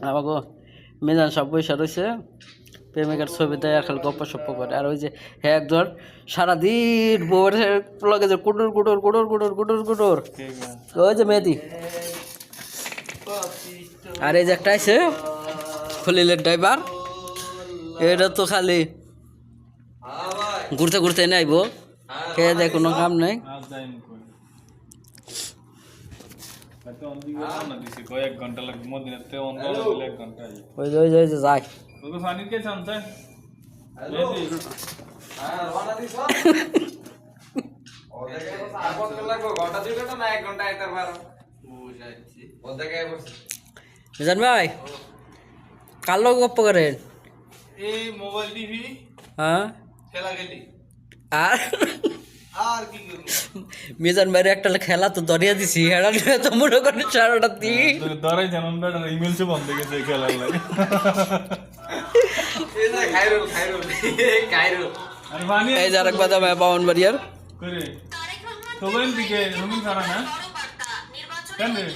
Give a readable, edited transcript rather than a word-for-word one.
আমাকে মেজান সব পয়সা রয়েছে প্রেমিকার ছবি দেয় আর খালি গপ্প সপ্প করে আর ওই যে হ্যাঁ একজন সারাদিন বউয়ের লগে যে কুটুর কুটুর কুটুর কুটুর কুটুর কুটুর ওই যে মেহেদি আর এই যে একটা আছে খলিলের ড্রাইভার এটা তো খালি ঘুরতে ঘুরতে এনে আইব খেয়ে দেয় কোনো কাম নাই ওই যে যায় মিজান ভাই কার লোক গপ্প করেন এই মোবাইল টিভি হ্যাঁ খেলা খেলি আর আর কি করব মিজান ভাইয়ের একটা খেলা তো দরিয়া দিছি হেডা নিয়ে তো মনে করেন সারাটা দিন দরাই জানান বেটা ইমেল সে বন্ধ গেছে খেলার লাগে এই যে খাইরুল আরে বানি এই যে আরেক বাদা ভাই পাওন বাড়িয়ার করে সবাই দিকে রুমিন সারা না কেন রে